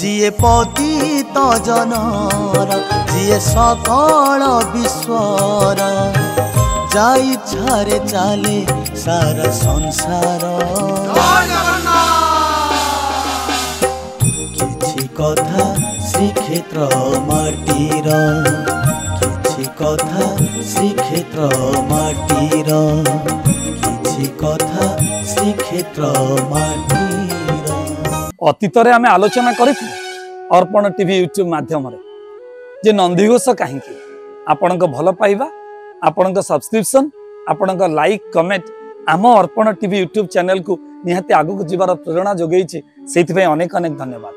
जिए पतित जनर जिए सकल विश्वर जाई छारे चाले सारा संसार किछि कथा श्रीक्षेत्र माटीर किछि कथा श्रीक्षेत्र माटीर किछि कथा श्रीक्षेत्र माटीर। अतीत आम आलोचना करी अर्पण टीवी यूट्यूब माध्यम जे नंदीघोष कहीं आपण भल पाइबा आपण सब्सक्रिप्शन आपण लाइक कमेंट आम अर्पण टीवी यूट्यूब चैनल को निहाती आगक जीवार प्रेरणा जोगई से अनेक अनेक धन्यवाद।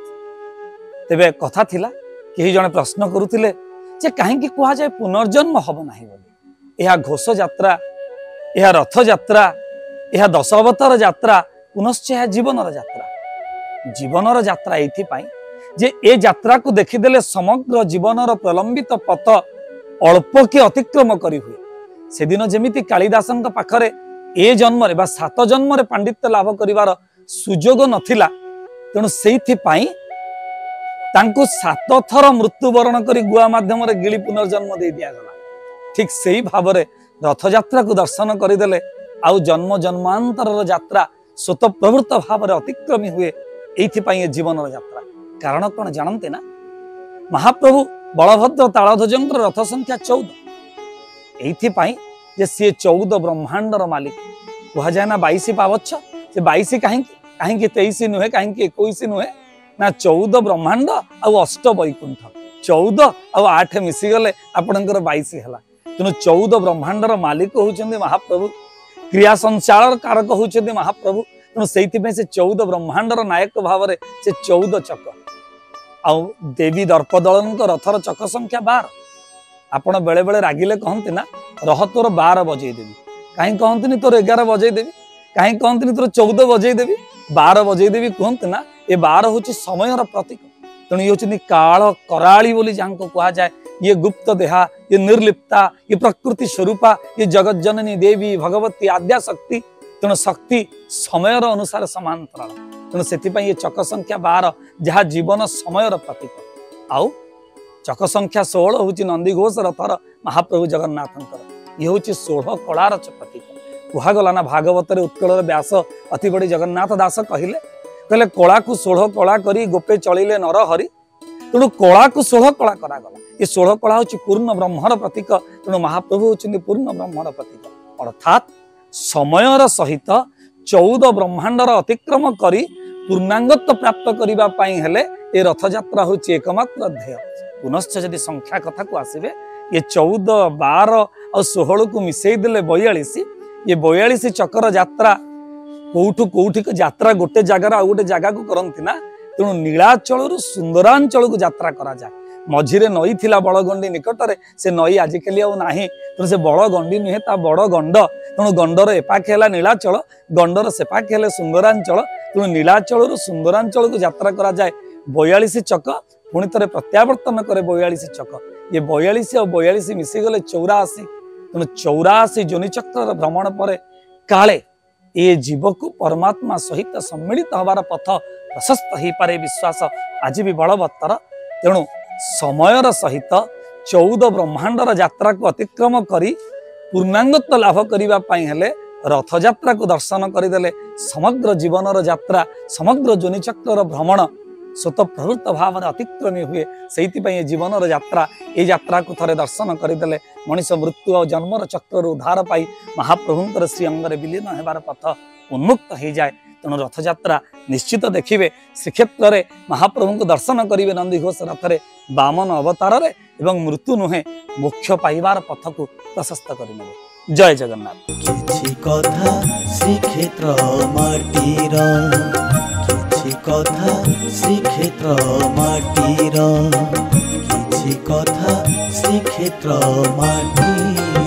तेबे कथा थिला कि जने प्रश्न करुथिले जे कहीं कह जाए पुनर्जन्म हम ना बोली। यह घोष यात्रा यह रथ यात्रा यह 10 अवतार यात्रा पुनश्च यह जीवनर यात्रा। जीवनर यात्रा ये जे ए यात्रा को देखीदेले समग्र जीवनर प्रलंबित पथ अल्प के अतिक्रम करी हुए। से दिन जेमिति कालिदासन पाखरे ए जन्म 7 जन्म पांडित्य लाभ करिवार सुजोग नथिला तेणु सेइथि पाई तांको 7 थर मृत्युवरण करी गुआ माध्यम गिली पुनर्जन्म दे दिया गला। ठीक सही भाव रथ यात्रा को दर्शन करदेले आउ जन्म जन्मांतर यात्रा स्वत प्रवृत्त भाव अतिक्रमी हुए। ये जीवन यात्रा कारण कौन जानते ना महाप्रभु बलभद्र तालध्वजंकर रथ संख्या 14 ये सी 14 ब्रह्मांडर मालिक कह जाए ना 22 पावच्छ से 22 कहीं 23 नुहे कहीं 21 नुहे ना 14 ब्रह्मांड आउ 8 वैकुंठ 14 आउ 8 मिसीगले आपणकर 22 है। तेणु 14 ब्रह्मांडर मालिक होउछन्ति महाप्रभु क्रिया संचालन कारक होउछन्ति महाप्रभु। तेणु से 14 ब्रह्मांडर नायक भाव से 14 चक आउ देवी दर्पदलन रथर चक संख्या 12। आपण बेले बेले रागिले कहते ना रह तोर 12 बजेदेवी कहीं कहते तोर 11 बजेदेवी कहीं कहते तोर 14 बजेदेवी 12 बजेदेवी कहते ना ये 12 हूँ समयर प्रतीक। तेणु ये हूँ काल कराली बोली जहाँ को कहा जाए। ये गुप्त देहा ये निर्लिप्ता ये प्रकृति स्वरूपा ये जगत जननी देवी भगवती आद्या शक्ति। तेणु शक्ति समयर अनुसार समांतराल। तेणु से ये चक संख्या 12 जहाँ जीवन समयर प्रतीक। आउ चक संख्या 16 हूँ नंदीघोष रथर महाप्रभु जगन्नाथ ये हूँ 16 कलार प्रतीक। कहगला ना भागवत उत्कल व्यास अति बड़ी जगन्नाथ दास कहले कला को 16 कला करी गोपे चलिले नर हरि। तेणु कला को 16 कला करागला। ये 16 कला हूँ पूर्ण ब्रह्मर प्रतीक। तेणु महाप्रभु होती पूर्ण ब्रह्मर प्रतीक अर्थात समयर सहित 14 ब्रह्मांडर अतिक्रम करी पूर्णांगत्व प्राप्त करने ये रथ यात्रा हूँ एकमात्र ध्येय। पुनश्च यदि संख्या कथा को आसबे ये 14 12 और 16 को मिसई देले 42। ये 42 चक्कर यात्रा कौठू कौठी यात्रा गोटे जगार आ गोटे जगह को करती ना। तेणु नीलाचल सुंदरांचल को यात्रा करा जाए। मझीरे नई थिला बड़गंडी निकटरे से नई आजिकल ना तेणु से बड़गंडी नुहे ता बड़ गंड। तेणु गंडर एपाखे है नीलाचल गंडर सेपाखे है सुंदरांचल। तेणु नीलाचल सुंदरांचल को यात्रा करा जाए। 42 चक पुणी थे प्रत्यावर्तन करे 42 चक ये 42 और 42 मिसीगले 84। तेणु 84 जोनिचक्र भ्रमण पर काले ये जीव को परमात्मा सहित सम्मिलित हबार पथ प्रशस्त हो पारे विश्वास आज भी बलवत्तर। तेणु समयर सहित 14 ब्रह्मांडर यात्रा को अतिक्रम करी पूर्णांगत्व लाभ करने रथ यात्रा को दर्शन करदेले समग्र जीवनर यात्रा समग्र जोनिचक्र भ्रमण स्वत प्रवृत्त भाव अतिक्रमी हुए। से जीवनर यात्रा ये यात्रा को थे दर्शन करदेले मनीष मृत्यु और जन्मर चक्र उद्धार पाई महाप्रभुंर श्री अंगरे विलीन होबार पथ उन्मुक्त हो जाए। तेणु रथ यात्रा निश्चित देखिए श्रीक्षेत्र में महाप्रभु को दर्शन करेंगे नंदीघोष रथरे बामन अवतार एवं मृत्यु नुहे मोक्ष पाइबार पथ को प्रशस्त करेंगे। जय जगन्नाथ। किछि कथा श्रीक्षेत्र माटीर किछि कथा श्रीक्षेत्र माटीर किछि कथा श्रीक्षेत्र माटीर।